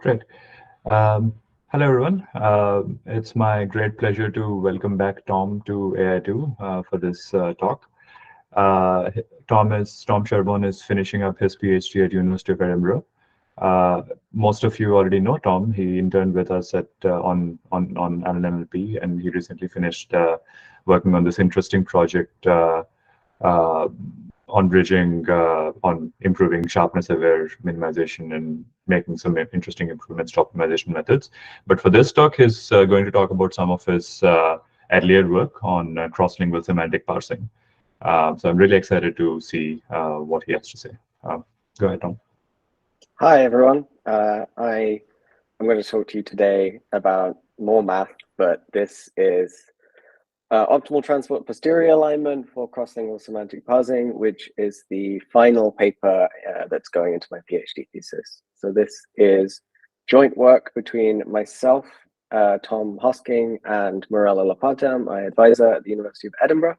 Great. Um, Hello, everyone. It's my great pleasure to welcome back Tom to AI2 for this talk. Uh, Tom Sherborne is finishing up his PhD at University of Edinburgh. Uh, Most of you already know Tom. He interned with us at on NLP, and he recently finished working on this interesting project uh, on bridging, on improving sharpness-aware minimization and making some interesting improvements to optimization methods. But for this talk, he's going to talk about some of his earlier work on cross-lingual semantic parsing. So I'm really excited to see what he has to say. Go ahead, Tom. Hi, everyone. I'm going to talk to you today about more math, but this is optimal transport posterior alignment for cross-lingual semantic parsing, which is the final paper that's going into my PhD thesis. So this is joint work between myself, Tom Hosking, and Mirella Lapata, my advisor at the University of Edinburgh,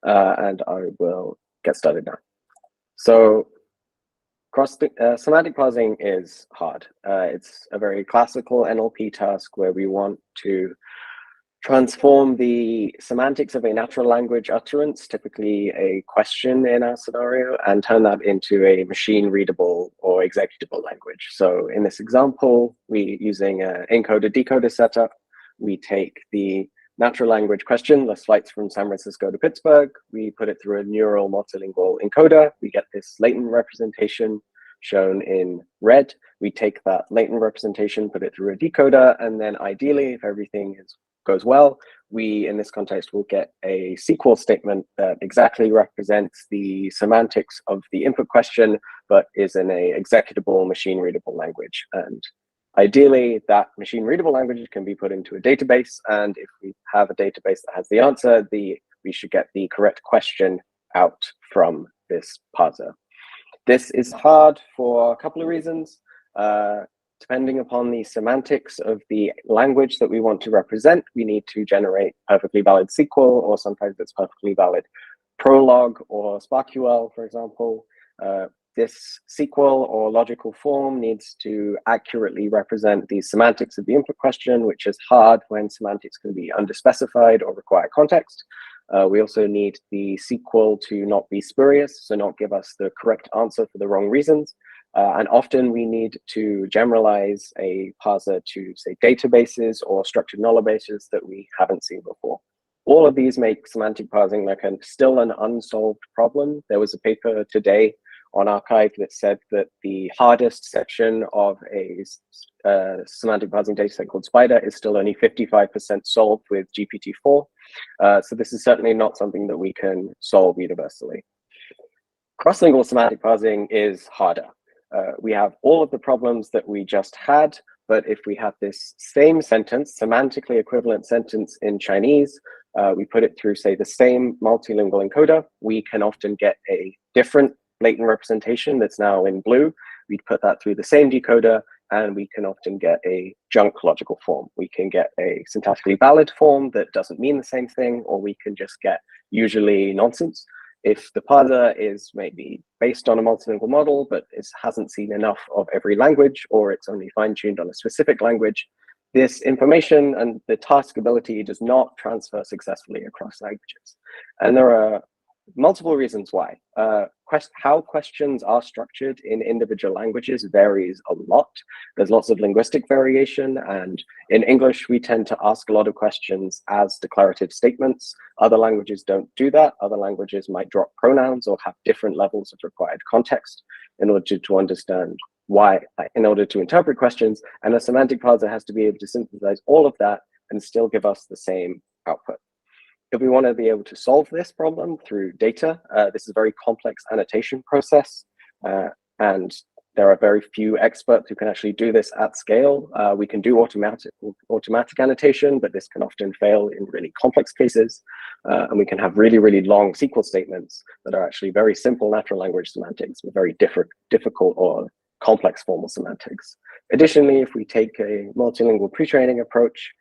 and I will get started now. So semantic parsing is hard. It's a very classical NLP task where we want to transform the semantics of a natural language utterance, typically a question in our scenario, and turn that into a machine readable or executable language. So in this example, we're using an encoder-decoder setup. We take the natural language question, list flights from San Francisco to Pittsburgh. We put it through a neural multilingual encoder. We get this latent representation shown in red. We take that latent representation, put it through a decoder, and then ideally, if everything goes well, we, in this context, will get a SQL statement that exactly represents the semantics of the input question, but is in a executable machine readable language. And ideally, that machine readable language can be put into a database. And if we have a database that has the answer, we should get the correct question out from this parser. This is hard for a couple of reasons. Depending upon the semantics of the language that we want to represent, we need to generate perfectly valid SQL, or sometimes it's perfectly valid Prolog or SparkQL, for example. This SQL or logical form needs to accurately represent the semantics of the input question, which is hard when semantics can be underspecified or require context. We also need the SQL to not be spurious, so not give us the correct answer for the wrong reasons. And often we need to generalize a parser to, say, databases or structured null bases that we haven't seen before. All of these make semantic parsing like still an unsolved problem. There was a paper today on arXiv that said that the hardest section of a semantic parsing dataset called Spider is still only 55% solved with GPT-4. So this is certainly not something that we can solve universally. Cross-lingual semantic parsing is harder. We have all of the problems that we just had, but if we have this same sentence, semantically equivalent sentence in Chinese, we put it through, say, the same multilingual encoder, we can often get a different latent representation that's now in blue. We'd put that through the same decoder, and we can often get a junk logical form. We can get a syntactically valid form that doesn't mean the same thing, or we can just get usually nonsense. If the parser is maybe based on a multilingual model, but it hasn't seen enough of every language, or it's only fine-tuned on a specific language, this information and the task ability does not transfer successfully across languages. And there are multiple reasons why. How questions are structured in individual languages varies a lot. There's lots of linguistic variation, and in English, we tend to ask a lot of questions as declarative statements. Other languages don't do that. Other languages might drop pronouns or have different levels of required context in order to understand why, in order to interpret questions, and a semantic parser has to be able to synthesize all of that and still give us the same output. If we want to be able to solve this problem through data, this is a very complex annotation process, and there are very few experts who can actually do this at scale. We can do automatic annotation, but this can often fail in really complex cases, and we can have really, really long SQL statements that are actually very simple natural language semantics with very difficult or complex formal semantics. Additionally, if we take a multilingual pre-training approach,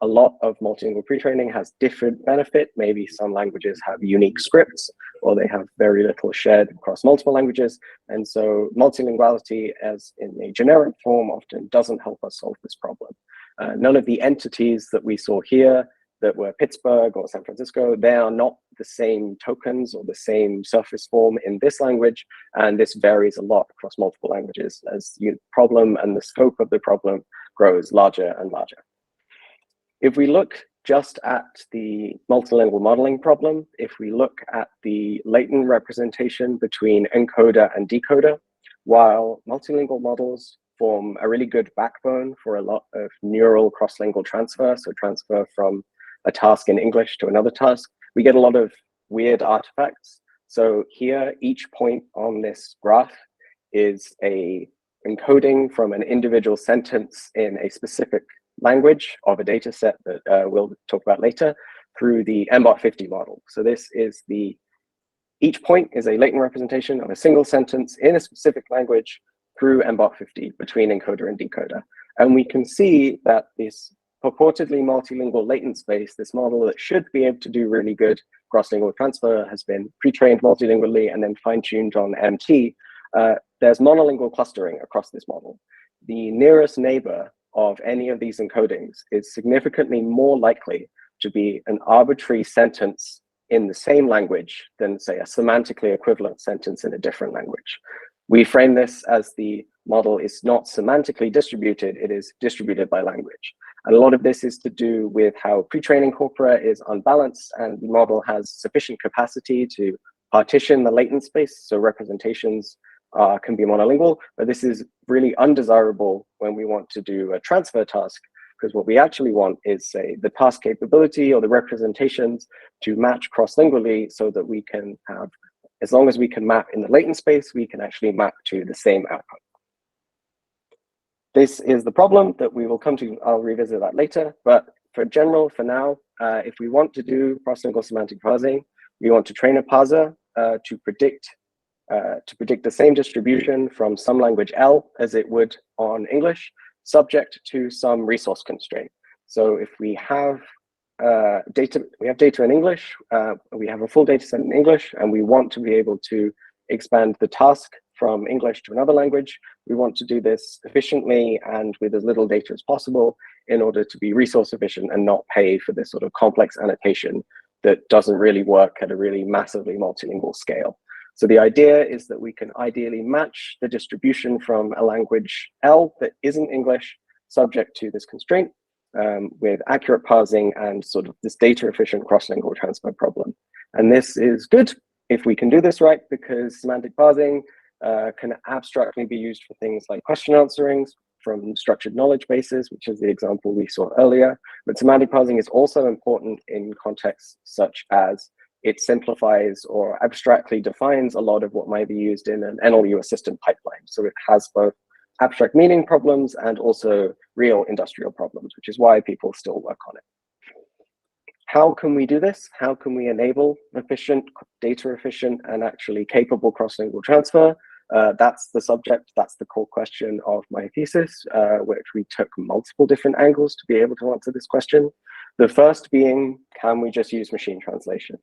A lot of multilingual pre-training has different benefit. Maybe some languages have unique scripts, or they have very little shared across multiple languages. And so multilinguality as in a generic form often doesn't help us solve this problem. None of the entities that we saw here that were Pittsburgh or San Francisco, they are not the same tokens or the same surface form in this language. And this varies a lot across multiple languages as the problem and the scope of the problem grows larger and larger. If we look just at the multilingual modeling problem, if we look at the latent representation between encoder and decoder, while multilingual models form a really good backbone for a lot of neural cross-lingual transfer, so transfer from a task in English to another task, we get a lot of weird artifacts. So here, each point on this graph is a encoding from an individual sentence in a specific language of a data set that we'll talk about later through the MBOT50 model. So this is each point is a latent representation of a single sentence in a specific language through MBOT50 between encoder and decoder. And we can see that this purportedly multilingual latent space, this model that should be able to do really good cross-lingual transfer, has been pre-trained multilingually and then fine-tuned on MT. There's monolingual clustering across this model. The nearest neighbor of any of these encodings is significantly more likely to be an arbitrary sentence in the same language than, say, a semantically equivalent sentence in a different language. We frame this as the model is not semantically distributed, it is distributed by language. And a lot of this is to do with how pre-training corpora is unbalanced, and the model has sufficient capacity to partition the latent space, so representations can be monolingual, but this is really undesirable when we want to do a transfer task, because what we actually want is, say, the task capability or the representations to match cross-lingually so that we can have, as long as we can map in the latent space, we can actually map to the same output. This is the problem that we will come to. I'll revisit that later, but for now, if we want to do cross-lingual semantic parsing, we want to train a parser to predict the same distribution from some language L as it would on English, subject to some resource constraint. So if we have data in English, we have a full data set in English, and we want to be able to expand the task from English to another language. We want to do this efficiently and with as little data as possible in order to be resource efficient and not pay for this sort of complex annotation that doesn't really work at a really massively multilingual scale. So the idea is that we can ideally match the distribution from a language L that isn't English subject to this constraint with accurate parsing and sort of this data efficient cross-lingual transfer problem. And this is good if we can do this right, because semantic parsing can abstractly be used for things like question answering from structured knowledge bases, which is the example we saw earlier. But semantic parsing is also important in contexts such as it simplifies or abstractly defines a lot of what might be used in an NLU assistant pipeline. So it has both abstract meaning problems and also real industrial problems, which is why people still work on it. How can we do this? How can we enable efficient, data efficient, and actually capable cross-lingual transfer? That's the subject, that's the core question of my thesis, which we took multiple different angles to be able to answer this question. The first being, can we just use machine translation?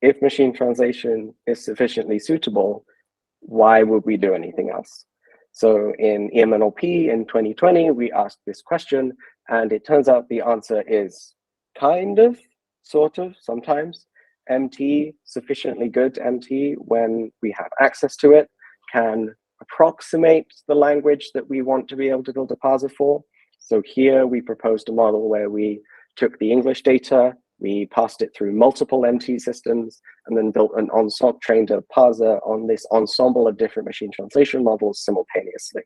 If machine translation is sufficiently suitable, why would we do anything else? So in EMNLP in 2020, we asked this question, and it turns out the answer is kind of, sort of, sometimes. MT, sufficiently good MT, when we have access to it, can approximate the language that we want to be able to build a parser for. So here we proposed a model where we took the English data, we passed it through multiple MT systems, and then built an ensemble, trained a parser on this ensemble of different machine translation models simultaneously.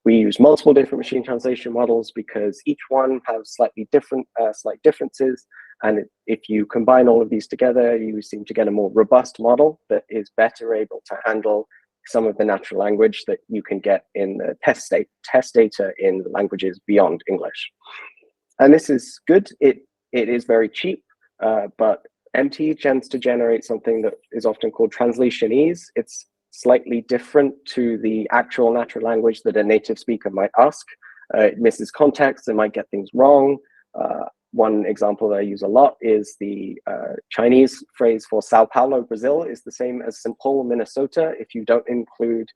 We use multiple different machine translation models because each one has slightly different slight differences. And if you combine all of these together, you seem to get a more robust model that is better able to handle some of the natural language that you can get in the test data in languages beyond English. And this is good. It is very cheap, but MT tends to generate something that is often called translationese. It's slightly different to the actual natural language that a native speaker might ask. It misses context, it might get things wrong. One example that I use a lot is the Chinese phrase for Sao Paulo, Brazil is the same as St. Paul, Minnesota, if you don't include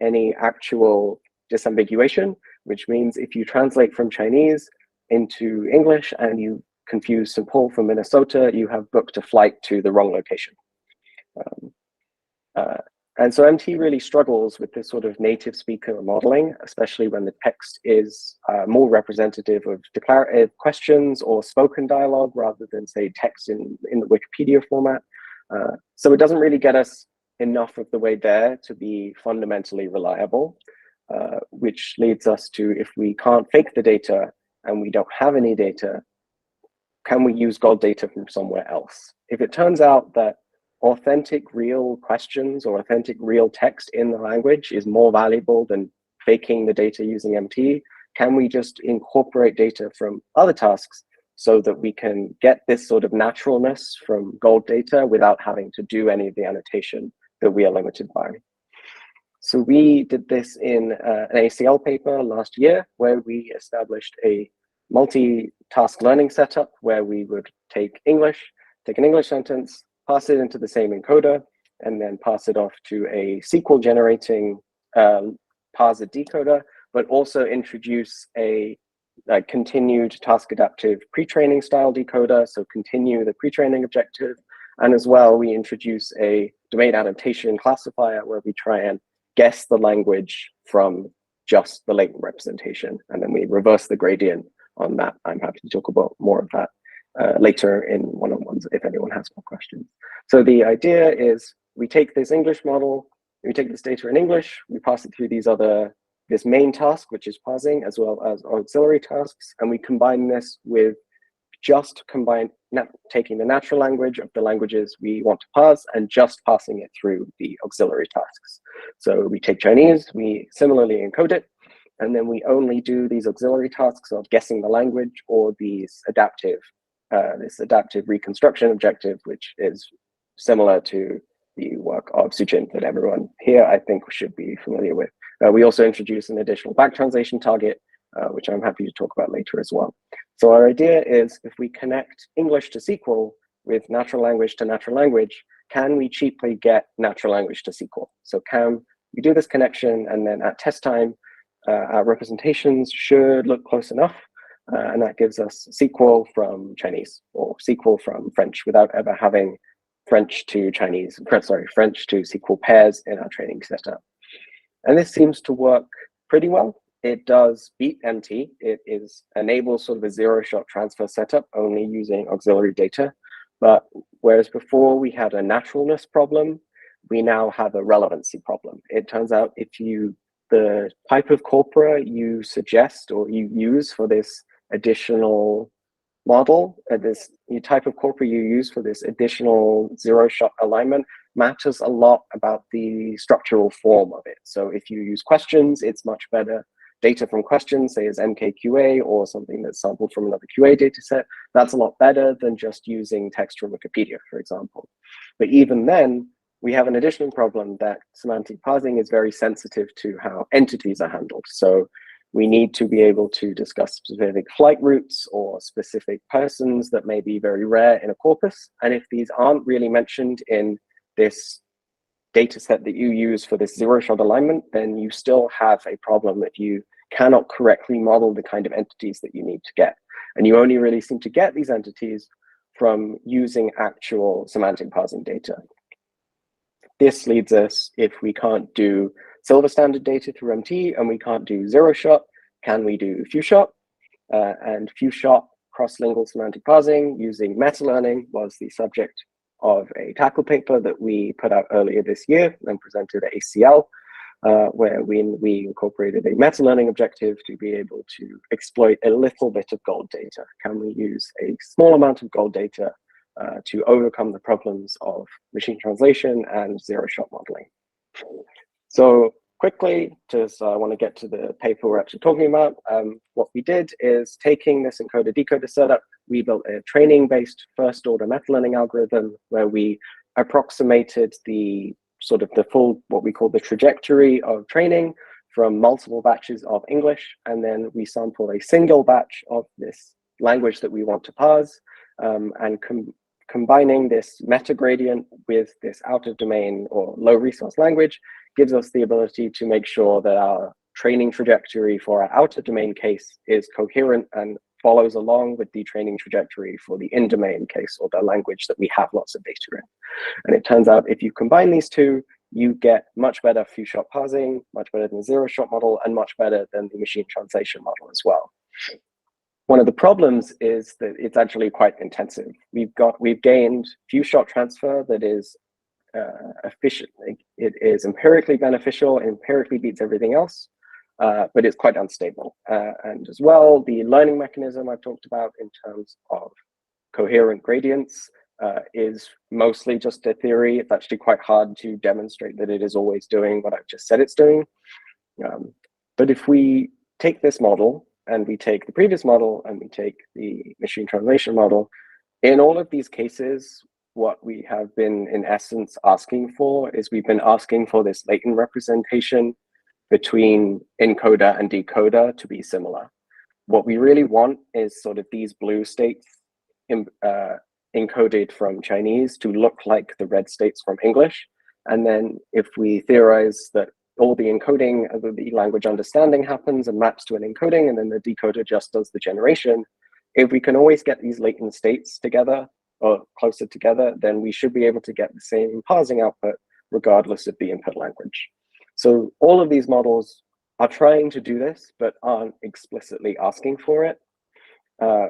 any actual disambiguation, which means if you translate from Chinese into English and you confuse St. Paul from Minnesota, you have booked a flight to the wrong location. And so MT really struggles with this sort of native speaker modeling, especially when the text is more representative of declarative questions or spoken dialogue rather than, say, text in the Wikipedia format. So it doesn't really get us enough of the way there to be fundamentally reliable, which leads us to, if we can't fake the data and we don't have any data, can we use gold data from somewhere else? If it turns out that authentic real questions or authentic real text in the language is more valuable than faking the data using MT, can we just incorporate data from other tasks so that we can get this sort of naturalness from gold data without having to do any of the annotation that we are limited by? So we did this in an ACL paper last year, where we established a multi-task learning setup where we would take an English sentence, pass it into the same encoder, and then pass it off to a SQL generating parser decoder, but also introduce a continued task adaptive pre-training style decoder, so continue the pre-training objective. And as well, we introduce a domain adaptation classifier where we try and guess the language from just the latent representation, and then we reverse the gradient on that. I'm happy to talk about more of that later in one-on-ones if anyone has more questions. So the idea is we take this English model, we take this data in English, we pass it through this main task, which is parsing, as well as auxiliary tasks, and we combine this with taking the natural language of the languages we want to parse and just passing it through the auxiliary tasks. So we take Chinese, we similarly encode it, and then we only do these auxiliary tasks of guessing the language or these this adaptive reconstruction objective, which is similar to the work of Suchin that everyone here, I think, should be familiar with. We also introduce an additional back translation target, which I'm happy to talk about later as well. So our idea is, if we connect English to SQL with natural language to natural language, can we cheaply get natural language to SQL? So can we do this connection, and then at test time, our representations should look close enough, and that gives us SQL from Chinese or SQL from French without ever having French to SQL pairs in our training setup. And this seems to work pretty well. It does beat MT. It enables sort of a zero-shot transfer setup only using auxiliary data. But whereas before we had a naturalness problem, we now have a relevancy problem. It turns out the type of corpora you suggest or you use for this additional model, this type of corpora you use for this additional zero-shot alignment matters a lot about the structural form of it. So if you use questions, it's much better. Data from questions, say as MKQA or something that's sampled from another QA dataset, that's a lot better than just using text from Wikipedia, for example. But even then, we have an additional problem that semantic parsing is very sensitive to how entities are handled. So we need to be able to discuss specific flight routes or specific persons that may be very rare in a corpus. And if these aren't really mentioned in this data set that you use for this zero-shot alignment, then you still have a problem if you cannot correctly model the kind of entities that you need to get. And you only really seem to get these entities from using actual semantic parsing data. This leads us, if we can't do silver standard data through MT and we can't do zero-shot, can we do few-shot? And few-shot cross-lingual semantic parsing using meta-learning was the subject of a tackle paper that we put out earlier this year and presented at ACL, where we incorporated a meta-learning objective to be able to exploit a little bit of gold data. Can we use a small amount of gold data to overcome the problems of machine translation and zero-shot modeling? So quickly, just I want to get to the paper we're actually talking about. What we did is, taking this encoder-decoder setup, we built a training-based first-order meta-learning algorithm where we approximated the full, what we call the trajectory of training from multiple batches of English, and then we sample a single batch of this language that we want to parse, and combining this meta gradient with this out of domain or low resource language gives us the ability to make sure that our training trajectory for our out of domain case is coherent and follows along with the training trajectory for the in domain case, or the language that we have lots of data in. And it turns out if you combine these two, you get much better few-shot parsing, much better than the zero-shot model, and much better than the machine translation model as well. One of the problems is that it's actually quite intensive. We've gained few-shot transfer that is efficient. It is empirically beneficial, empirically beats everything else, but it's quite unstable. And as well, the learning mechanism I've talked about in terms of coherent gradients is mostly just a theory. It's actually quite hard to demonstrate that it is always doing what I've just said it's doing. But if we take this model and we take the previous model and we take the machine translation model, in all of these cases, what we have been in essence asking for is we've been asking for this latent representation between encoder and decoder to be similar. What we really want is sort of these blue states encoded from Chinese to look like the red states from English. And then if we theorize that all the encoding of the language understanding happens and maps to an encoding, and then the decoder just does the generation, if we can always get these latent states together or closer together, then we should be able to get the same parsing output regardless of the input language. So all of these models are trying to do this, but aren't explicitly asking for it.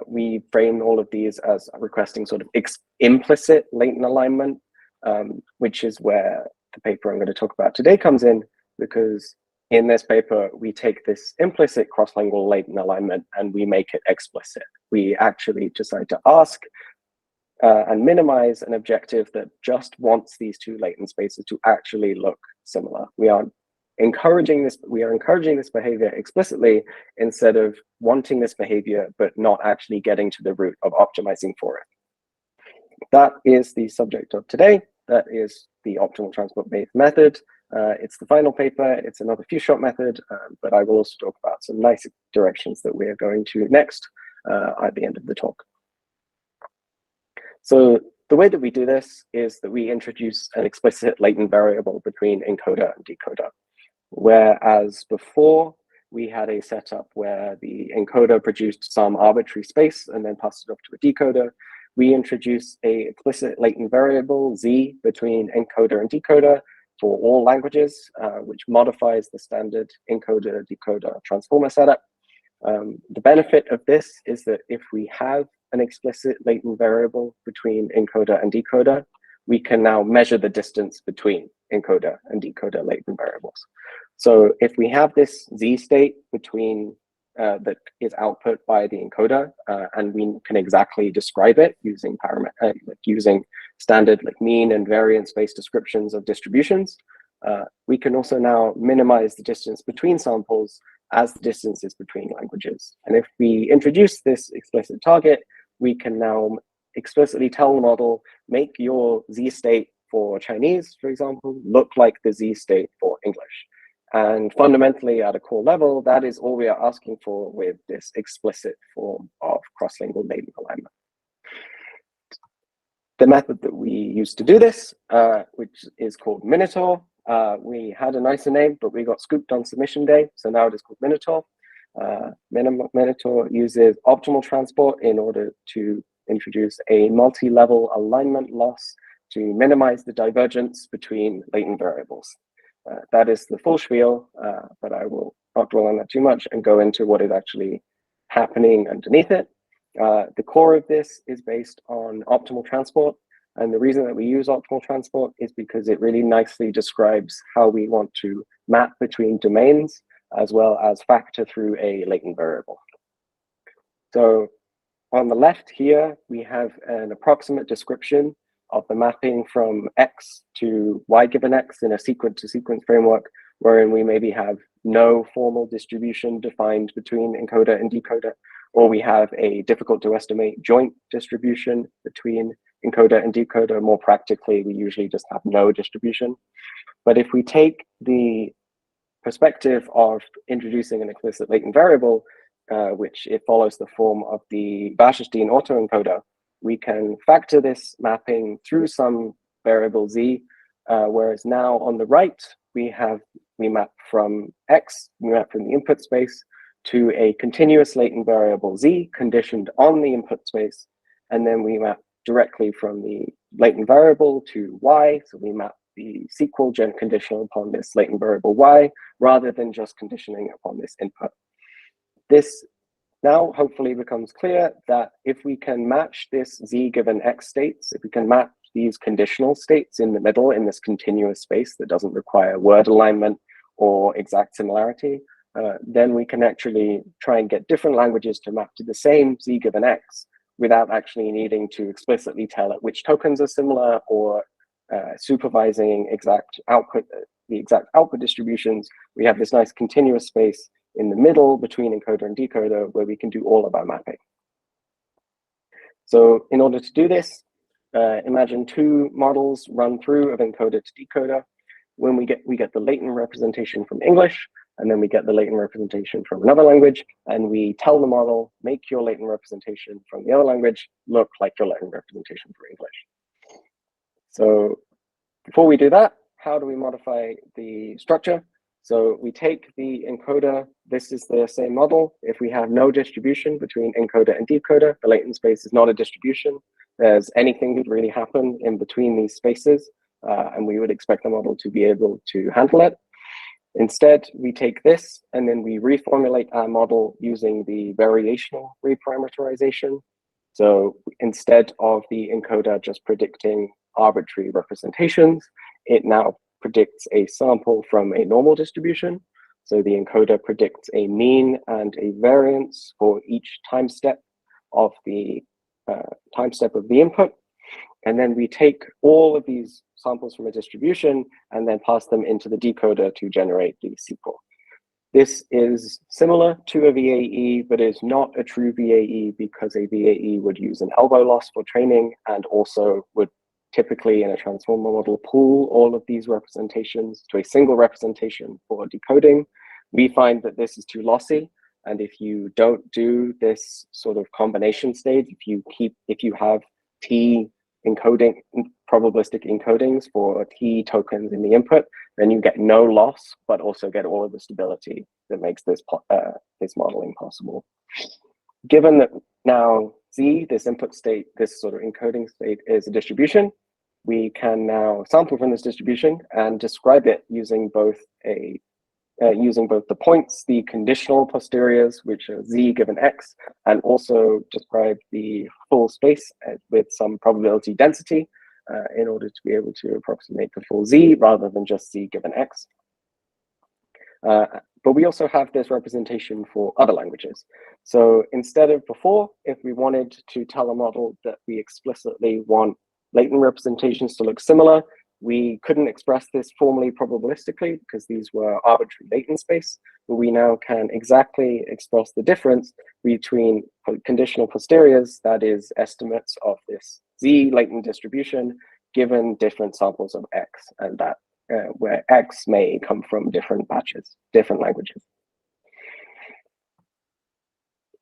We frame all of these as requesting sort of implicit latent alignment, which is where the paper I'm going to talk about today comes in, because in this paper, we take this implicit cross-lingual latent alignment and we make it explicit. We actually decide to ask and minimize an objective that just wants these two latent spaces to actually look similar. We are encouraging this behavior explicitly instead of wanting this behavior, but not actually getting to the root of optimizing for it. That is the subject of today. That is the optimal transport-based method. It's the final paper. It's another few-shot method, but I will also talk about some nice directions that we are going to next at the end of the talk. So the way that we do this is that we introduce an explicit latent variable between encoder and decoder. Whereas before, we had a setup where the encoder produced some arbitrary space and then passed it off to a decoder. We introduce a explicit latent variable, z, between encoder and decoder for all languages, which modifies the standard encoder-decoder transformer setup. The benefit of this is that if we have an explicit latent variable between encoder and decoder, we can now measure the distance between encoder and decoder latent variables. So if we have this z state between that is output by the encoder, and we can exactly describe it using using standard mean and variance-based descriptions of distributions, we can also now minimize the distance between samples as the distances between languages. And if we introduce this explicit target, we can now explicitly tell the model, make your z state for Chinese, for example, look like the z state for English. And fundamentally, at a core level, that is all we are asking for with this explicit form of cross-lingual latent alignment. The method that we use to do this, which is called Minotaur, we had a nicer name, but we got scooped on submission day, so now it is called Minotaur. Minotaur uses optimal transport in order to introduce a multi-level alignment loss to minimize the divergence between latent variables. That is the full spiel, but I will not dwell on that too much and go into what is actually happening underneath it. The core of this is based on optimal transport. And the reason that we use optimal transport is because it really nicely describes how we want to map between domains as well as factor through a latent variable. So on the left here, we have an approximate description of the mapping from X to Y given X in a sequence-to-sequence framework, wherein we maybe have no formal distribution defined between encoder and decoder, or we have a difficult to estimate joint distribution between encoder and decoder. More practically, we usually just have no distribution. But if we take the perspective of introducing an explicit latent variable, which it follows the form of the Wasserstein autoencoder, we can factor this mapping through some variable z, whereas now on the right, we map from x, we map from the input space to a continuous latent variable z conditioned on the input space, and then we map directly from the latent variable to y, so we map the SQL conditional upon this latent variable y, rather than just conditioning upon this input. This now hopefully becomes clear that if we can match this z given x states, if we can map these conditional states in the middle in this continuous space that doesn't require word alignment or exact similarity, then we can actually try and get different languages to map to the same z given x without actually needing to explicitly tell it which tokens are similar or supervising the exact output distributions. We have this nice continuous space in the middle between encoder and decoder where we can do all of our mapping. So in order to do this, imagine two models run through of encoder to decoder. When we get the latent representation from English, and then we get the latent representation from another language, and we tell the model, make your latent representation from the other language look like your latent representation for English. So before we do that, how do we modify the structure? So we take the encoder, this is the same model. If we have no distribution between encoder and decoder, the latent space is not a distribution. There's anything that really happen in between these spaces, and we would expect the model to be able to handle it. Instead, we take this and then we reformulate our model using the variational reparameterization. So instead of the encoder just predicting arbitrary representations, it now predicts a sample from a normal distribution. So the encoder predicts a mean and a variance for each time step of the input. And then we take all of these samples from a distribution and then pass them into the decoder to generate the SQL. This is similar to a VAE, but is not a true VAE because a VAE would use an elbow loss for training and also would typically in a transformer model pool all of these representations to a single representation for decoding. We find that this is too lossy. And if you don't do this sort of combination stage, if you have T encoding, probabilistic encodings for T tokens in the input, then you get no loss, but also get all of the stability that makes this modeling possible. Given that now Z, this input state, this sort of encoding state is a distribution, we can now sample from this distribution and describe it using both the points, the conditional posteriors, which are z given x, and also describe the full space with some probability density in order to be able to approximate the full z rather than just z given x. But we also have this representation for other languages. So instead of before, if we wanted to tell a model that we explicitly want latent representations to look similar, we couldn't express this formally probabilistically because these were arbitrary latent space, but we now can exactly express the difference between conditional posteriors, that is estimates of this z latent distribution, given different samples of x, and that where x may come from different batches, different languages.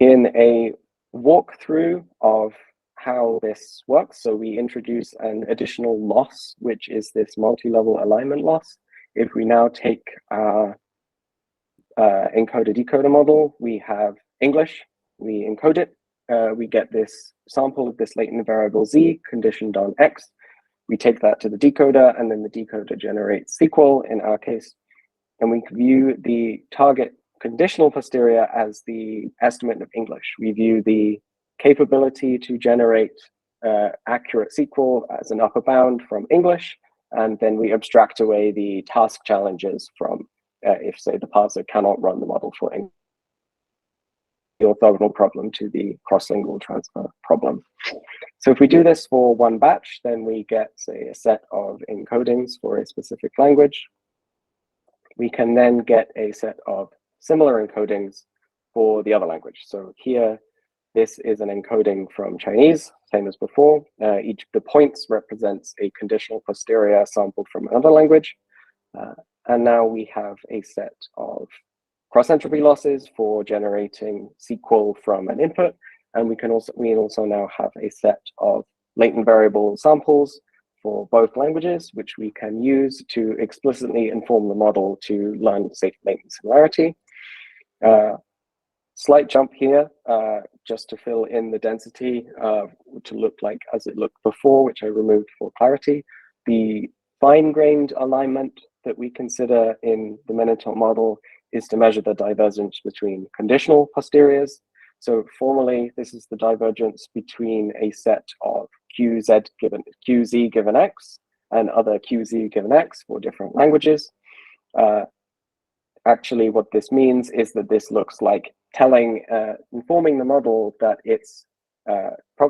In a walkthrough of how this works, so we introduce an additional loss, which is this multi-level alignment loss. If we now take our encoder-decoder model, we have English, we encode it, we get this sample of this latent variable z conditioned on x. We take that to the decoder, and then the decoder generates SQL in our case, and we view the target conditional posterior as the estimate of English. We view the capability to generate accurate SQL as an upper bound from English, and then we abstract away the task challenges from if, say, the parser cannot run the model for English, the orthogonal problem to the cross-lingual transfer problem. So if we do this for one batch, then we get, say, a set of encodings for a specific language. We can then get a set of similar encodings for the other language. So here, this is an encoding from Chinese, same as before. Each of the points represents a conditional posterior sampled from another language. And now we have a set of cross-entropy losses for generating SQL from an input. And we also now have a set of latent variable samples for both languages, which we can use to explicitly inform the model to learn latent similarity. Slight jump here, just to fill in the density to look like as it looked before, which I removed for clarity. The fine-grained alignment that we consider in the Minotaur model is to measure the divergence between conditional posteriors. So formally, this is the divergence between a set of QZ given X and other QZ given X for different languages. Actually, what this means is that this looks like informing the model that its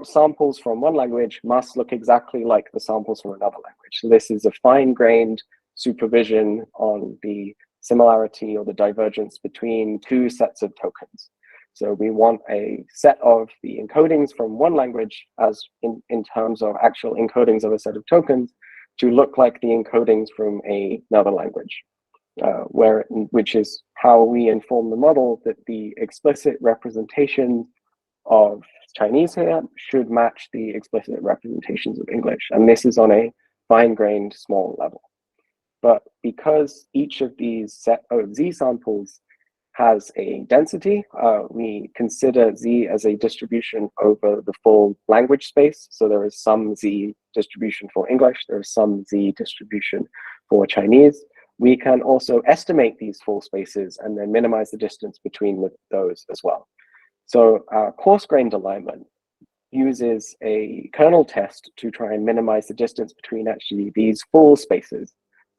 samples from one language must look exactly like the samples from another language. So this is a fine-grained supervision on the similarity or the divergence between two sets of tokens. So we want a set of the encodings from one language as in terms of actual encodings of a set of tokens to look like the encodings from another language. Which is how we inform the model that the explicit representation of Chinese here should match the explicit representations of English. And this is on a fine-grained small level. But because each of these set of Z samples has a density, we consider Z as a distribution over the full language space. So there is some Z distribution for English, there is some Z distribution for Chinese. We can also estimate these full spaces and then minimize the distance between those as well. So coarse-grained alignment uses a kernel test to try and minimize the distance between actually these full spaces.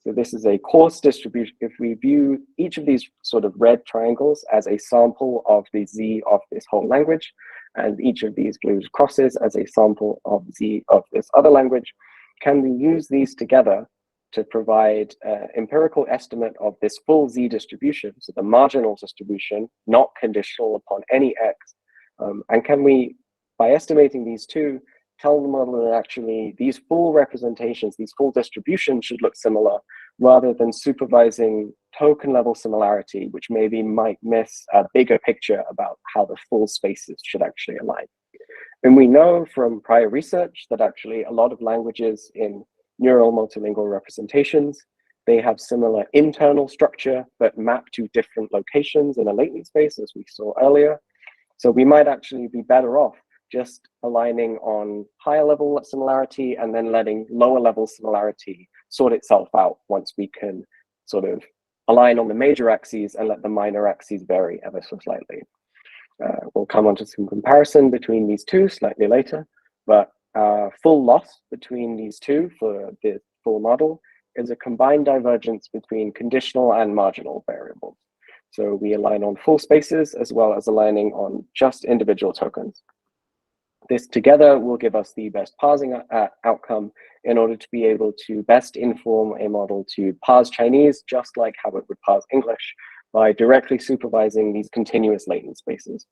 So this is a coarse distribution. If we view each of these sort of red triangles as a sample of the Z of this whole language, and each of these blue crosses as a sample of Z of this other language, can we use these together to provide an empirical estimate of this full Z distribution, so the marginal distribution, not conditional upon any X. And can we, by estimating these two, tell the model that actually these full representations, these full distributions should look similar, rather than supervising token level similarity, which maybe might miss a bigger picture about how the full spaces should actually align. And we know from prior research that actually a lot of languages in neural multilingual representations, they have similar internal structure, but map to different locations in a latent space, as we saw earlier. So we might actually be better off just aligning on higher level similarity and then letting lower level similarity sort itself out once we can sort of align on the major axes and let the minor axes vary ever so slightly. We'll come on to some comparison between these two slightly later, but full loss between these two for the full model is a combined divergence between conditional and marginal variables. So we align on full spaces as well as aligning on just individual tokens. This together will give us the best parsing outcome in order to be able to best inform a model to parse Chinese just like how it would parse English by directly supervising these continuous latent spaces.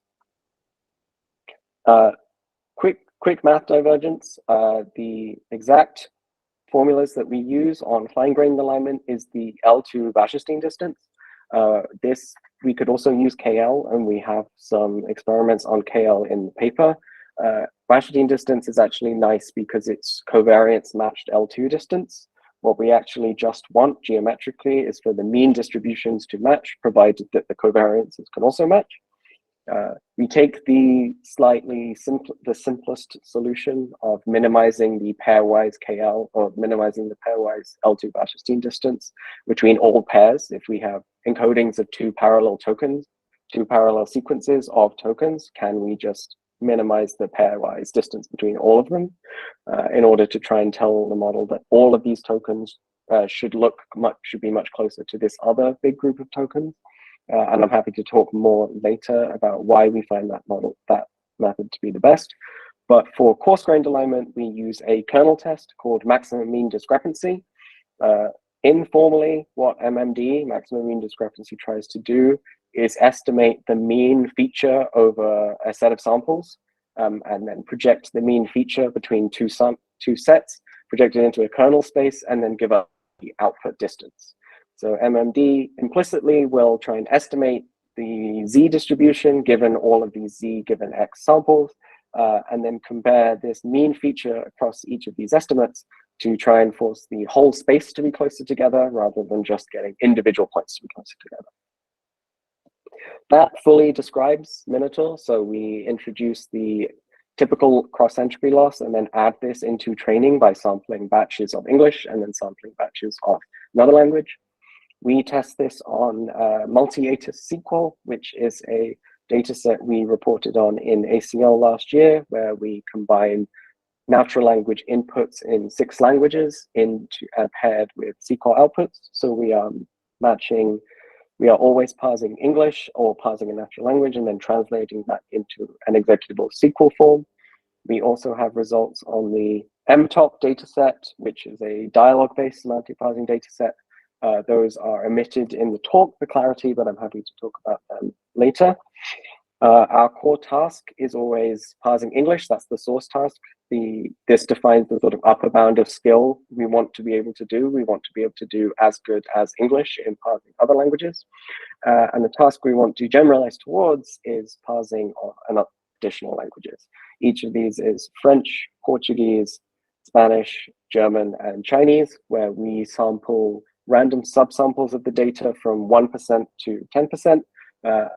Quick math divergence. The exact formulas that we use on fine-grained alignment is the L2 Wasserstein distance. This, we could also use KL, and we have some experiments on KL in the paper. Wasserstein distance is actually nice because it's covariance matched L2 distance. What we actually just want geometrically is for the mean distributions to match, provided that the covariances can also match. We take the simplest solution of minimizing the pairwise KL, or minimizing the pairwise L2 Wasserstein distance between all pairs. If we have encodings of two parallel tokens, two parallel sequences of tokens, can we just minimize the pairwise distance between all of them in order to try and tell the model that all of these tokens should be much closer to this other big group of tokens? And I'm happy to talk more later about why we find that method to be the best. But for coarse-grained alignment, we use a kernel test called maximum mean discrepancy. Informally, what MMD, maximum mean discrepancy, tries to do is estimate the mean feature over a set of samples, and then project the mean feature between two sets, project it into a kernel space, and then give up the output distance. So MMD implicitly will try and estimate the Z distribution given all of these Z given X samples, and then compare this mean feature across each of these estimates to try and force the whole space to be closer together rather than just getting individual points to be closer together. That fully describes Minotaur. So we introduce the typical cross-entropy loss and then add this into training by sampling batches of English and then sampling batches of another language. We test this on multi-ATIS SQL, which is a data set we reported on in ACL last year, where we combine natural language inputs in 6 languages into paired with SQL outputs. So we are matching, we are always parsing English or parsing a natural language and then translating that into an executable SQL form. We also have results on the MTOP dataset, which is a dialogue-based semantic parsing dataset. Those are omitted in the talk for clarity, but I'm happy to talk about them later. Our core task is always parsing English. That's the source task. This defines the sort of upper bound of skill we want to be able to do. We want to be able to do as good as English in parsing other languages. And the task we want to generalize towards is parsing additional languages. Each of these is French, Portuguese, Spanish, German, and Chinese, where we sample random subsamples of the data from 1% to 10%,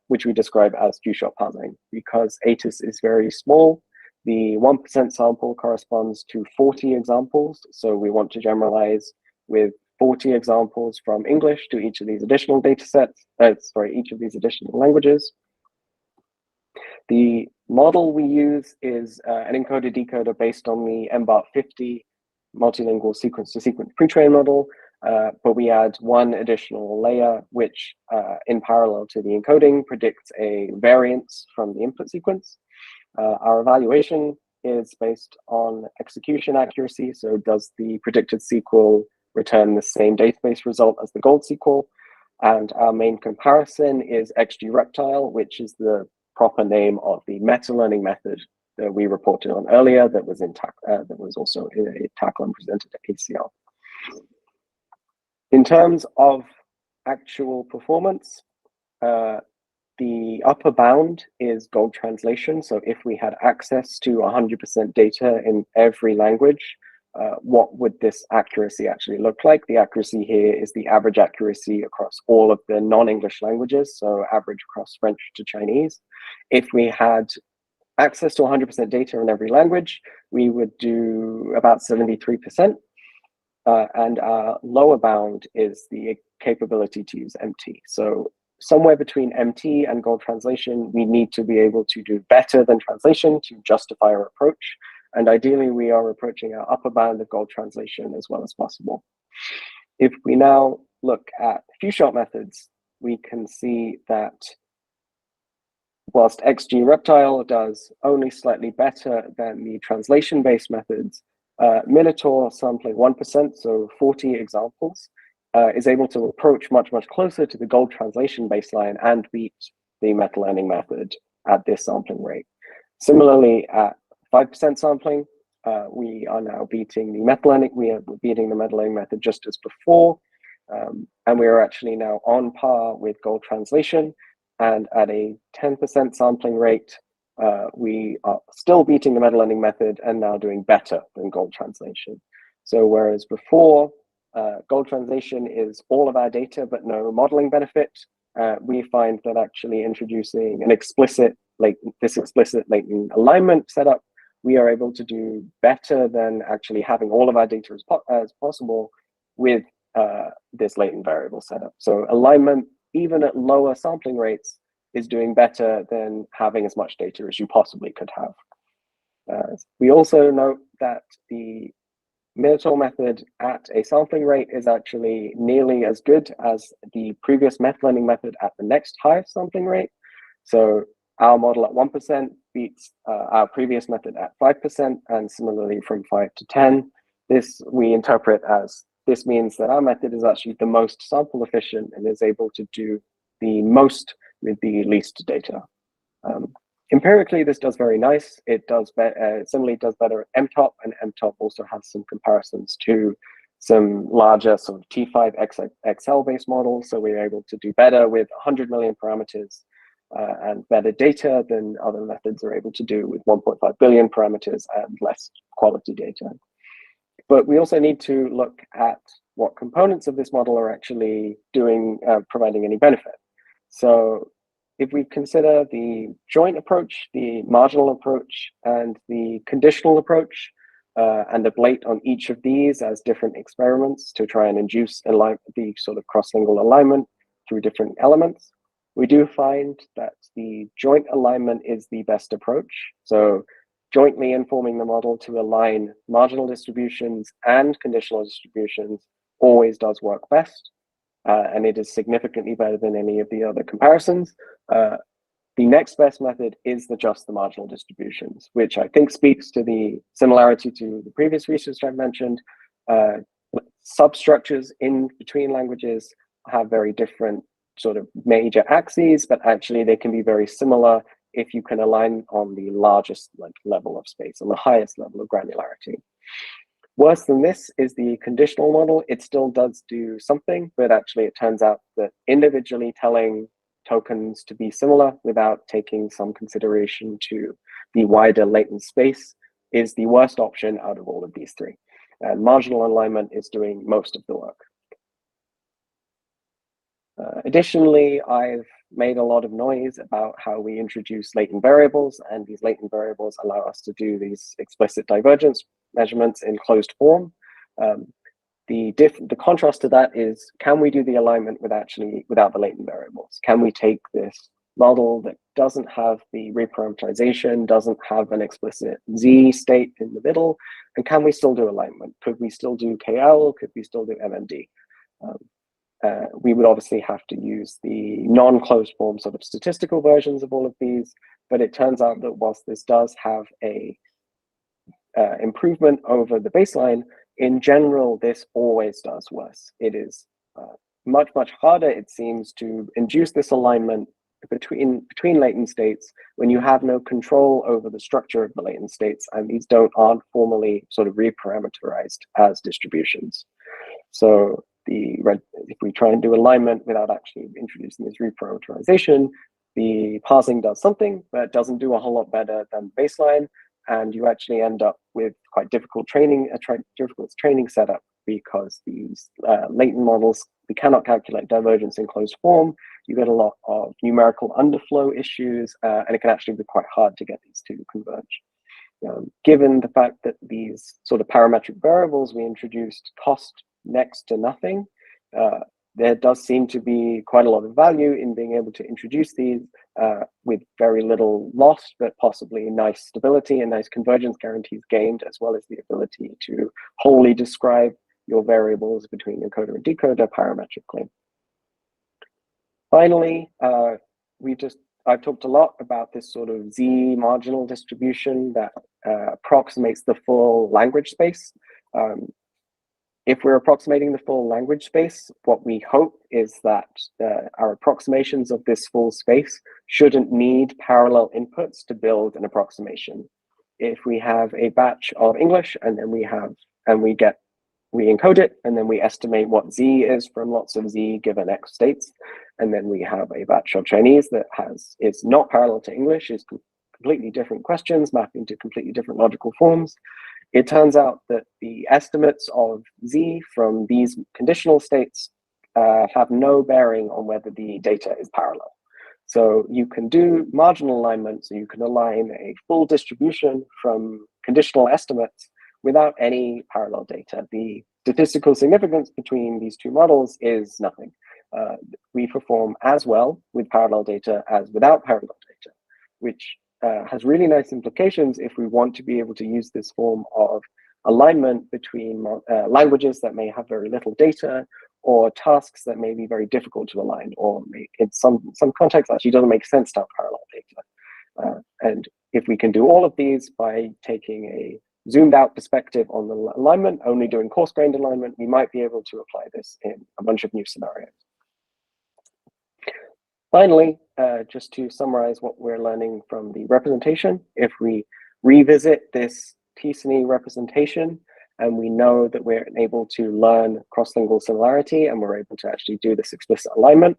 which we describe as few-shot parsing. Because ATIS is very small, the 1% sample corresponds to 40 examples. So we want to generalize with 40 examples from English to each of these additional data sets, each of these additional languages. The model we use is an encoder decoder based on the MBART50 multilingual sequence-to-sequence pre-trained model, but we add one additional layer, which in parallel to the encoding predicts a variance from the input sequence. Our evaluation is based on execution accuracy. So does the predicted SQL return the same database result as the gold SQL? And our main comparison is XGReptile, which is the proper name of the meta-learning method that we reported on earlier that was also in a tackle and presented at ACL. In terms of actual performance, the upper bound is gold translation. So if we had access to 100% data in every language, what would this accuracy actually look like? The accuracy here is the average accuracy across all of the non-English languages, so average across French to Chinese. If we had access to 100% data in every language, we would do about 73%. And our lower bound is the capability to use MT. So somewhere between MT and gold translation, we need to be able to do better than translation to justify our approach. And ideally, we are approaching our upper bound of gold translation as well as possible. If we now look at few-shot methods, we can see that whilst XGReptile does only slightly better than the translation-based methods, Minotaur sampling 1%, so 40 examples, is able to approach much, much closer to the gold translation baseline and beat the meta-learning method at this sampling rate. Similarly, at 5% sampling, we are now beating the meta-learning method just as before, and we are actually now on par with gold translation. And at a 10% sampling rate, we are still beating the meta-learning method and now doing better than gold translation. So whereas before, gold translation is all of our data but no modeling benefit, we find that actually introducing an explicit latent alignment setup, we are able to do better than actually having all of our data as possible with this latent variable setup. So alignment, even at lower sampling rates, is doing better than having as much data as you possibly could have. We also note that the Minotaur method at a sampling rate is actually nearly as good as the previous meta-learning method at the next highest sampling rate. So our model at 1% beats our previous method at 5%, and similarly from 5 to 10. This we interpret as this means that our method is actually the most sample efficient and is able to do the most with the least data. Empirically, this does very nice. It does similarly does better at MTOP, and MTOP also has some comparisons to some larger sort of T5 XL-based models. So we're able to do better with 100 million parameters and better data than other methods are able to do with 1.5 billion parameters and less quality data. But we also need to look at what components of this model are actually doing, providing any benefit. So if we consider the joint approach, the marginal approach, and the conditional approach, and ablate on each of these as different experiments to try and induce the sort of cross-lingual alignment through different elements, we do find that the joint alignment is the best approach. So jointly informing the model to align marginal distributions and conditional distributions always does work best. And it is significantly better than any of the other comparisons. The next best method is just the marginal distributions, which I think speaks to the similarity to the previous research I've mentioned. Substructures in between languages have very different sort of major axes, but actually they can be very similar if you can align on the largest level of space, on the highest level of granularity. Worse than this is the conditional model. It still does do something, but actually it turns out that individually telling tokens to be similar without taking some consideration to the wider latent space is the worst option out of all of these three. And marginal alignment is doing most of the work. Additionally, I've made a lot of noise about how we introduce latent variables, and these latent variables allow us to do these explicit divergence measurements in closed form. The contrast to that is, can we do the alignment without the latent variables? Can we take this model that doesn't have the reparameterization, doesn't have an explicit Z state in the middle, and can we still do alignment? Could we still do KL? Could we still do MMD? We would obviously have to use the non-closed form sort of statistical versions of all of these, but it turns out that whilst this does have a improvement over the baseline, in general, this always does worse. It is much, much harder, it seems, to induce this alignment between latent states when you have no control over the structure of the latent states, and these aren't formally sort of reparameterized as distributions. So if we try and do alignment without actually introducing this reparameterization, the parsing does something, but it doesn't do a whole lot better than baseline, and you actually end up with quite difficult training setup because these latent models, we cannot calculate divergence in closed form. You get a lot of numerical underflow issues, and it can actually be quite hard to get these two to converge. Given the fact that these sort of parametric variables we introduced cost next to nothing, there does seem to be quite a lot of value in being able to introduce these with very little loss, but possibly nice stability and nice convergence guarantees gained, as well as the ability to wholly describe your variables between encoder and decoder parametrically. Finally, I've talked a lot about this sort of Z marginal distribution that approximates the full language space. If we're approximating the full language space, what we hope is that our approximations of this full space shouldn't need parallel inputs to build an approximation. If we have a batch of English and then we encode it, and then we estimate what Z is from lots of Z given X states, and then we have a batch of Chinese that is not parallel to English, is completely different questions mapping to completely different logical forms. It turns out that the estimates of Z from these conditional states have no bearing on whether the data is parallel. So you can do marginal alignment, so you can align a full distribution from conditional estimates without any parallel data. The statistical significance between these two models is nothing. We perform as well with parallel data as without parallel data, which has really nice implications if we want to be able to use this form of alignment between languages that may have very little data, or tasks that may be very difficult to align, or in some contexts actually doesn't make sense to have parallel data. And if we can do all of these by taking a zoomed out perspective on the alignment, only doing coarse-grained alignment, we might be able to apply this in a bunch of new scenarios. Finally, just to summarize what we're learning from the representation, if we revisit this T-SNE representation and we know that we're able to learn cross-lingual similarity, and we're able to actually do this explicit alignment,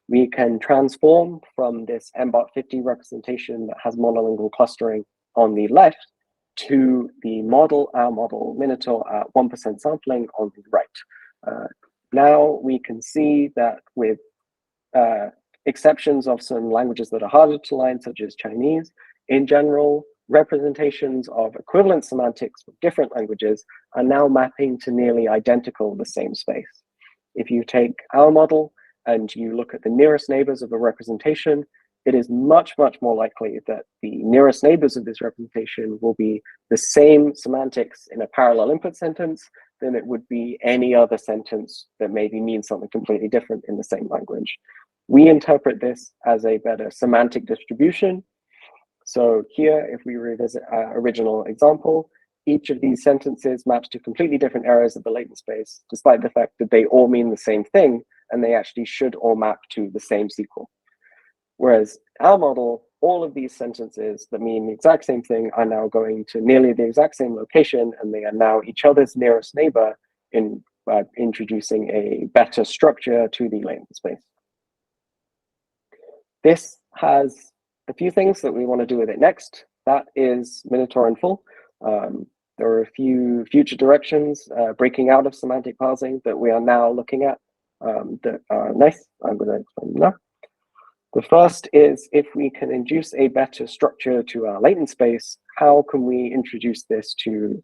we can transform from this MBOT50 representation that has monolingual clustering on the left to the model, our model Minotaur at 1% sampling on the right. Now we can see that with exceptions of some languages that are harder to learn, such as Chinese, in general, representations of equivalent semantics for different languages are now mapping to nearly identical the same space. If you take our model and you look at the nearest neighbors of a representation, it is much, much more likely that the nearest neighbors of this representation will be the same semantics in a parallel input sentence than it would be any other sentence that maybe means something completely different in the same language. We interpret this as a better semantic distribution. So here, if we revisit our original example, each of these sentences maps to completely different areas of the latent space, despite the fact that they all mean the same thing, and they actually should all map to the same sequel. Whereas our model, all of these sentences that mean the exact same thing are now going to nearly the exact same location, and they are now each other's nearest neighbor in introducing a better structure to the latent space. This has a few things that we want to do with it next. That is Minotaur in full. There are a few future directions breaking out of semantic parsing that we are now looking at that are nice. I'm going to explain them now. The first is, if we can induce a better structure to our latent space, how can we introduce this to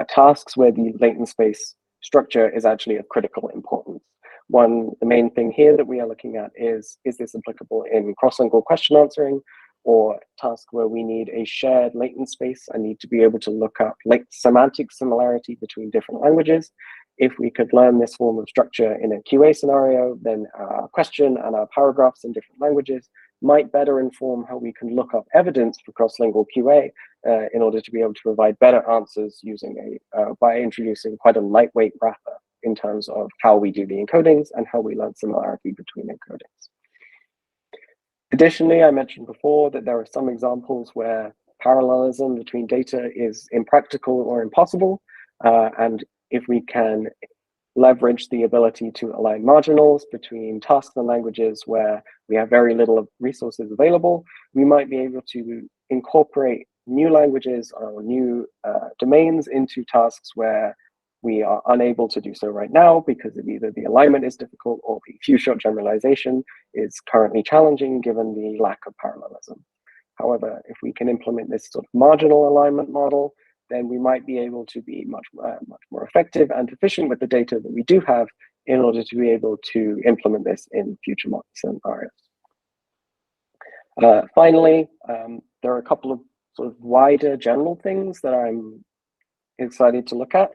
tasks where the latent space structure is actually of critical importance? The main thing here that we are looking at is this applicable in cross-lingual question answering, or task where we need a shared latent space and need to be able to look up semantic similarity between different languages? If we could learn this form of structure in a QA scenario, then our question and our paragraphs in different languages might better inform how we can look up evidence for cross-lingual QA in order to be able to provide better answers using by introducing quite a lightweight wrapper in terms of how we do the encodings and how we learn similarity between encodings. Additionally, I mentioned before that there are some examples where parallelism between data is impractical or impossible, and if we can leverage the ability to align marginals between tasks and languages where we have very little resources available, we might be able to incorporate new languages or new domains into tasks where we are unable to do so right now because of either the alignment is difficult or the few-shot generalization is currently challenging given the lack of parallelism. However, if we can implement this sort of marginal alignment model, then we might be able to be much more effective and efficient with the data that we do have in order to be able to implement this in future scenarios. Finally, there are a couple of sort of wider general things that I'm excited to look at.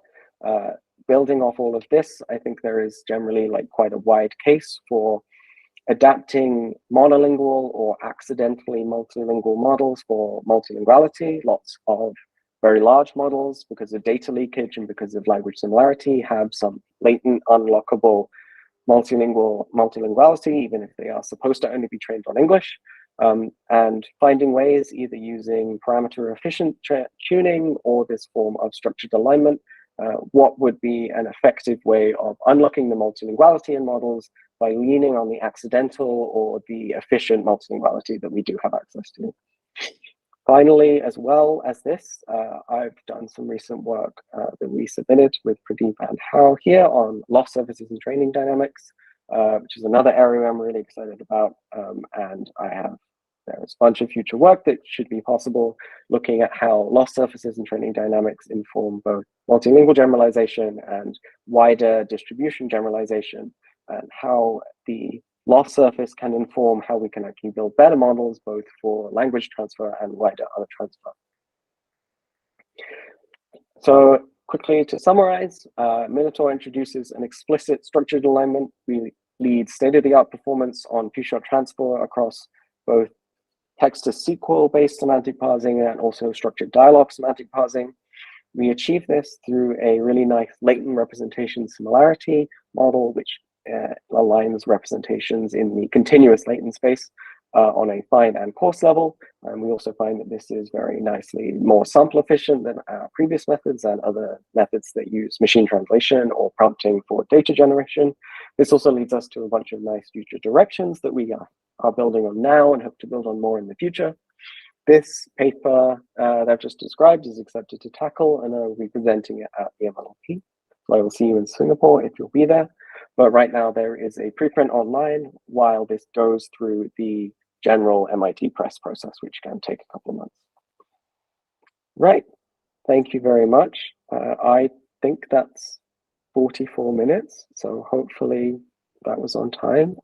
Building off all of this, I think there is generally quite a wide case for adapting monolingual or accidentally multilingual models for multilinguality. Lots of very large models, because of data leakage and because of language similarity, have some latent unlockable multilinguality, even if they are supposed to only be trained on English. And finding ways, either using parameter efficient tuning or this form of structured alignment, what would be an effective way of unlocking the multilinguality in models by leaning on the accidental or the efficient multilinguality that we do have access to. Finally, as well as this, I've done some recent work that we submitted with Pradeep and Hao here on loss surfaces and training dynamics, which is another area I'm really excited about. And there's a bunch of future work that should be possible, looking at how loss surfaces and training dynamics inform both multilingual generalization and wider distribution generalization, and how the loss surface can inform how we can actually build better models, both for language transfer and wider other transfer. So quickly to summarize, Minotaur introduces an explicit structured alignment. We lead state-of-the-art performance on few-shot transfer across both text-to-SQL based semantic parsing and also structured dialogue semantic parsing. We achieve this through a really nice latent representation similarity model, which aligns representations in the continuous latent space on a fine and coarse level. And we also find that this is very nicely more sample efficient than our previous methods and other methods that use machine translation or prompting for data generation. This also leads us to a bunch of nice future directions that we are building on now and hope to build on more in the future. This paper that I've just described is accepted to tackle, and I'll be presenting it at the MLP. So I will see you in Singapore if you'll be there. But right now there is a preprint online while this goes through the general MIT press process, which can take a couple of months. Right, thank you very much. I think that's 44 minutes, so hopefully that was on time.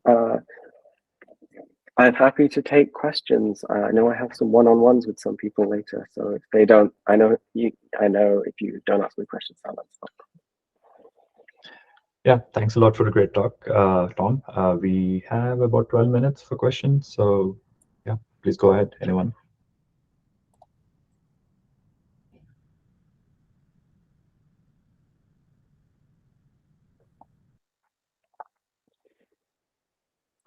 I'm happy to take questions. I know I have some one-on-ones with some people later, so if they don't, I know if you don't ask me questions, I'll stop. Yeah, thanks a lot for the great talk, Tom. We have about 12 minutes for questions, so yeah, please go ahead, anyone.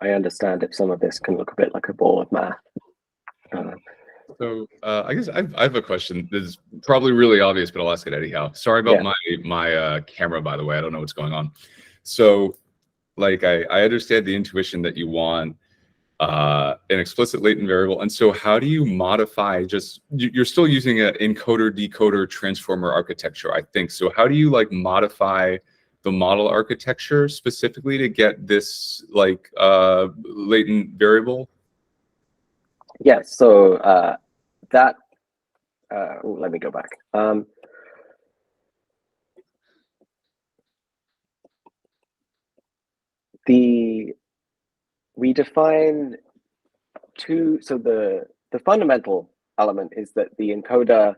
I understand if some of this can look a bit like a ball of math. So I guess I have a question. This is probably really obvious, but I'll ask it anyhow. Sorry about my camera, by the way. I don't know what's going on. So, like, I understand the intuition that you want an explicit latent variable, and so how do you modify? You're still using an encoder decoder transformer architecture, I think. So how do you like modify the model architecture specifically to get this like latent variable? Yes. So let me go back. We define two. So the fundamental element is that the encoder,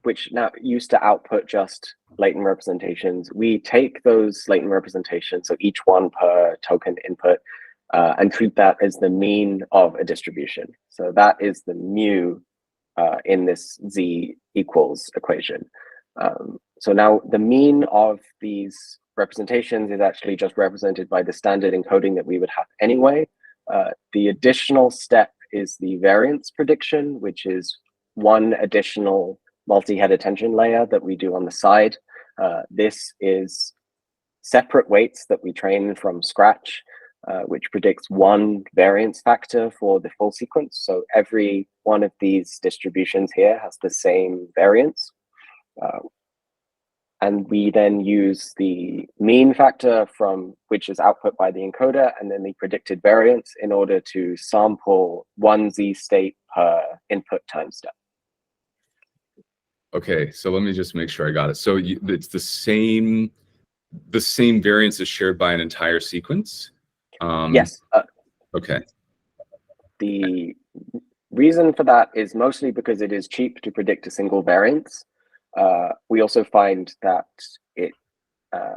which now used to output just latent representations, we take those latent representations, so each one per token input, and treat that as the mean of a distribution. So that is the mu in this z equals equation. So now the mean of these representations is actually just represented by the standard encoding that we would have anyway. The additional step is the variance prediction, which is one additional multi-head attention layer that we do on the side. This is separate weights that we train from scratch, which predicts one variance factor for the full sequence. So every one of these distributions here has the same variance. And we then use the mean factor from which is output by the encoder, and then the predicted variance in order to sample one Z state per input time step. Okay, so let me just make sure I got it. So it's the same variance is shared by an entire sequence? Yes. Okay. The reason for that is mostly because it is cheap to predict a single variance. We also find that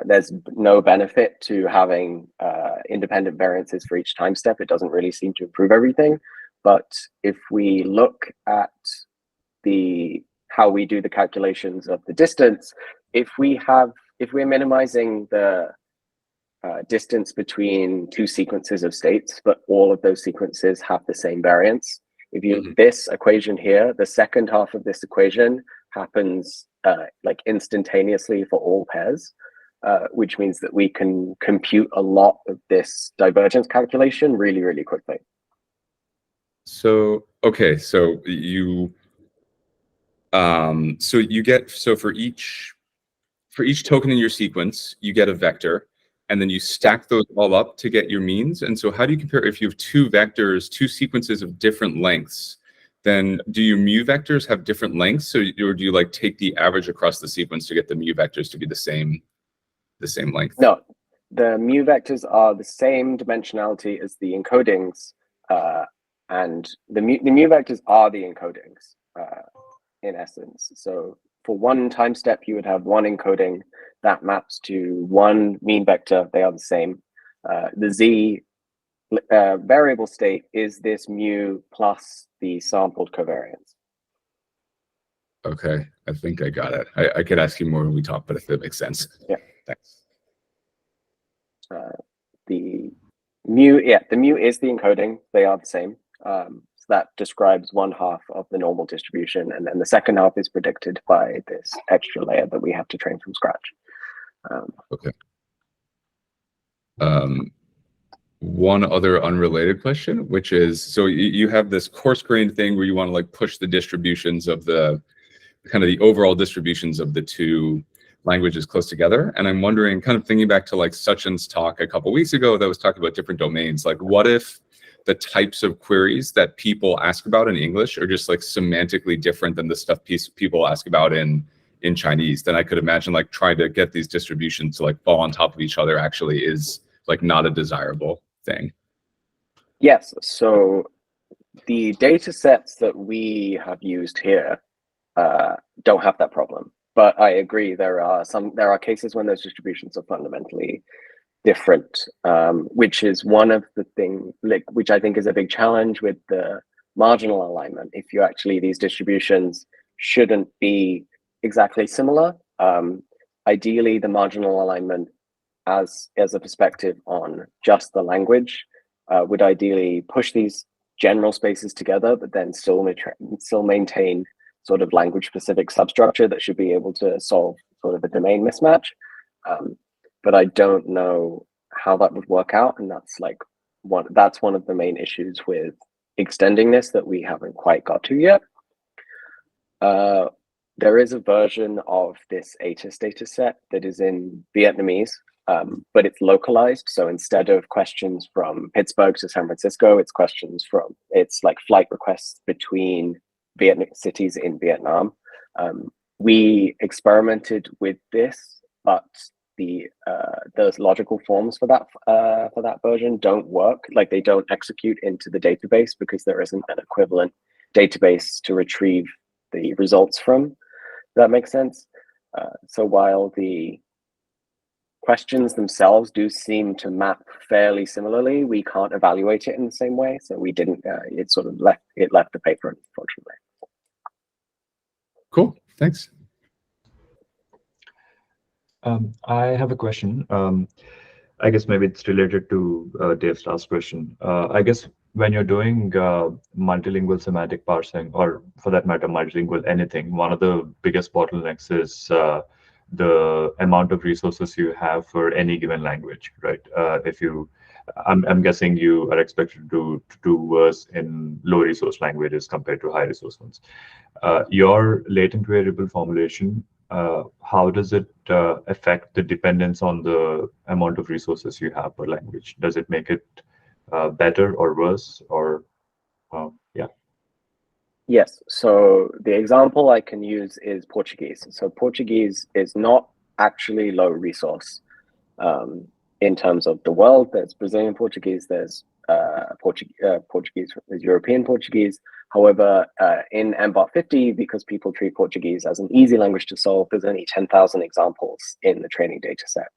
there's no benefit to having independent variances for each time step. It doesn't really seem to improve everything. But if we look at how we do the calculations of the distance, if we're minimizing the distance between two sequences of states, but all of those sequences have the same variance. If you this equation here, the second half of this equation happens like instantaneously for all pairs, which means that we can compute a lot of this divergence calculation really, really quickly. So okay, so you get for each token in your sequence, you get a vector, and then you stack those all up to get your means. And so how do you compare if you have two vectors, two sequences of different lengths? Then do your mu vectors have different lengths? Or do you like take the average across the sequence to get the mu vectors to be the same length? No, the mu vectors are the same dimensionality as the encodings, and the mu vectors are the encodings in essence. So for one time step, you would have one encoding that maps to one mean vector. They are the same. The z variable state is this mu plus the sampled covariance. Okay, I think I got it. I could ask you more when we talk, but if that makes sense. Yeah. Thanks. The mu is the encoding. They are the same. So that describes one half of the normal distribution, and then the second half is predicted by this extra layer that we have to train from scratch. Okay. One other unrelated question, which is, so you have this coarse grain thing where you want to like push the distributions of the kind of the overall distributions of the two languages close together. And I'm wondering, kind of thinking back to like Sachin's talk a couple of weeks ago that was talking about different domains, like what if the types of queries that people ask about in English are just like semantically different than the stuff people ask about in Chinese? Then I could imagine like trying to get these distributions to like fall on top of each other actually is like not a desirable thing. Yes, so the data sets that we have used here don't have that problem. But I agree, there are cases when those distributions are fundamentally different, which is one of the things, which I think is a big challenge with the marginal alignment. If you actually, these distributions shouldn't be exactly similar. Ideally, the marginal alignment as a perspective on just the language would ideally push these general spaces together, but then still maintain sort of language-specific substructure that should be able to solve sort of a domain mismatch. But I don't know how that would work out, and that's one of the main issues with extending this that we haven't quite got to yet. There is a version of this ATIS data set that is in Vietnamese, but it's localized. So instead of questions from Pittsburgh to San Francisco, it's like flight requests between cities in Vietnam. We experimented with this, but those logical forms for that version don't work. Like they don't execute into the database because there isn't an equivalent database to retrieve the results from. That makes sense. So while the questions themselves do seem to map fairly similarly, we can't evaluate it in the same way. So we didn't. It sort of left the paper, unfortunately. Cool. Thanks. I have a question. I guess maybe it's related to Dave's last question. I guess when you're doing multilingual semantic parsing, or for that matter, multilingual anything, one of the biggest bottlenecks is the amount of resources you have for any given language, right? I'm guessing you are expected to do worse in low resource languages compared to high resource ones. Your latent variable formulation, how does it affect the dependence on the amount of resources you have per language? Does it make it better or worse, or yeah? Yes, so the example I can use is Portuguese. So Portuguese is not actually low resource in terms of the world. There's Brazilian Portuguese, there's Portuguese, there's European Portuguese. However, in MBOT 50, because people treat Portuguese as an easy language to solve, there's only 10,000 examples in the training data set.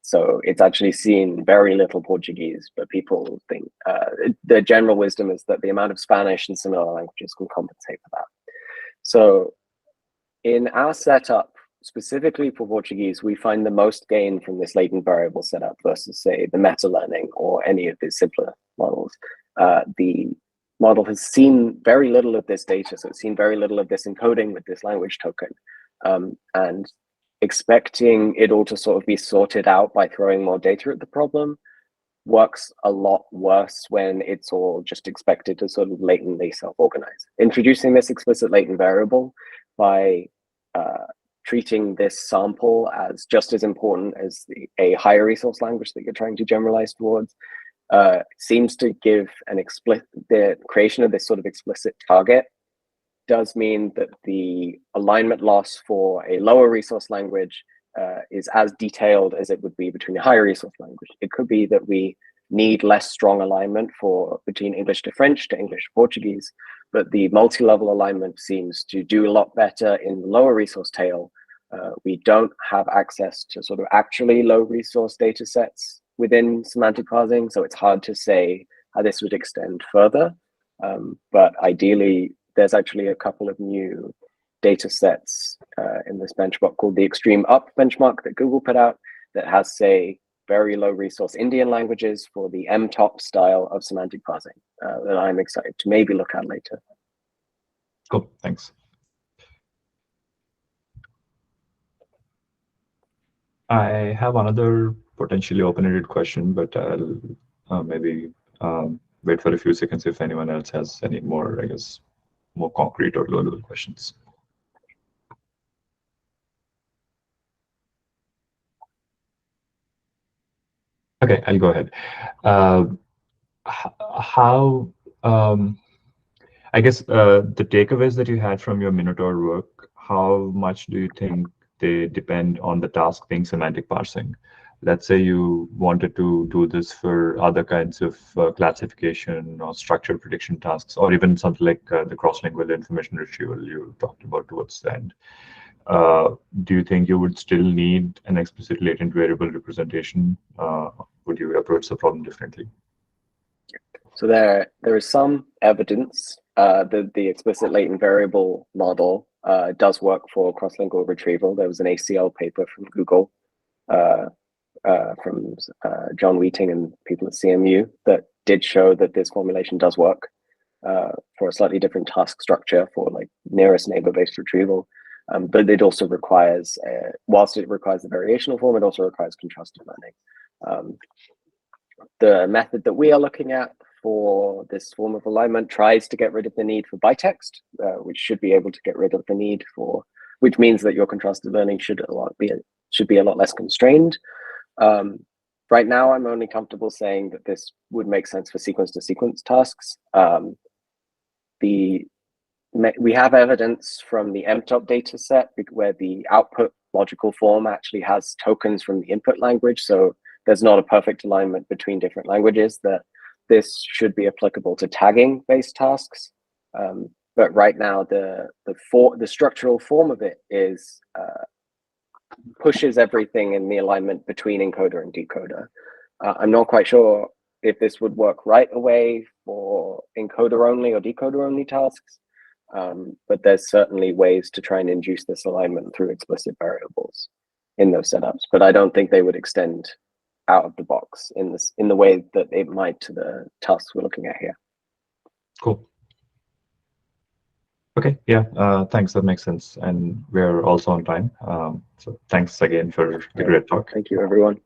So it's actually seen very little Portuguese, but people think the general wisdom is that the amount of Spanish and similar languages can compensate for that. So in our setup, specifically for Portuguese, we find the most gain from this latent variable setup versus, say, the meta learning or any of these simpler models. The model has seen very little of this data, so it's seen very little of this encoding with this language token. And expecting it all to sort of be sorted out by throwing more data at the problem works a lot worse when it's all just expected to sort of latently self-organize. Introducing this explicit latent variable by treating this sample as just as important as a higher resource language that you're trying to generalize towards seems to give the creation of this sort of explicit target does mean that the alignment loss for a lower resource language is as detailed as it would be between a higher resource language. It could be that we need less strong alignment between English to French to English to Portuguese, but the multi-level alignment seems to do a lot better in the lower resource tail. We don't have access to sort of actually low resource data sets within semantic parsing, so it's hard to say how this would extend further. But ideally, there's actually a couple of new data sets in this benchmark called the Extreme Up benchmark that Google put out that has, say, very low resource Indian languages for the MTOP style of semantic parsing that I'm excited to maybe look at later. Cool, thanks. I have another potentially open-ended question, but I'll maybe wait for a few seconds if anyone else has any more, I guess, more concrete or low-level questions. Okay, I'll go ahead. I guess the takeaways that you had from your Minotaur work, how much do you think they depend on the task being semantic parsing? Let's say you wanted to do this for other kinds of classification or structured prediction tasks, or even something like the cross-lingual information retrieval you talked about towards the end. Do you think you would still need an explicit latent variable representation? Would you approach the problem differently? So there is some evidence that the explicit latent variable model does work for cross-lingual retrieval. There was an ACL paper from Google, from John Wheating and people at CMU that did show that this formulation does work for a slightly different task structure for like nearest neighbor-based retrieval. But it also requires, whilst it requires the variational form, it also requires contrastive learning. The method that we are looking at for this form of alignment tries to get rid of the need for bitext, which should be able to get rid of the need for, which means that your contrastive learning should be a lot less constrained. Right now, I'm only comfortable saying that this would make sense for sequence-to-sequence tasks. We have evidence from the MTOP data set where the output logical form actually has tokens from the input language. So there's not a perfect alignment between different languages, that this should be applicable to tagging based tasks. But right now, the structural form of it is pushes everything in the alignment between encoder and decoder. I'm not quite sure if this would work right away for encoder only or decoder only tasks. But there's certainly ways to try and induce this alignment through explicit variables in those setups. But I don't think they would extend out of the box in the way that it might to the tasks we're looking at here. Cool. Okay, yeah, thanks. That makes sense. And we're also on time. So thanks again for the great talk. Thank you, everyone.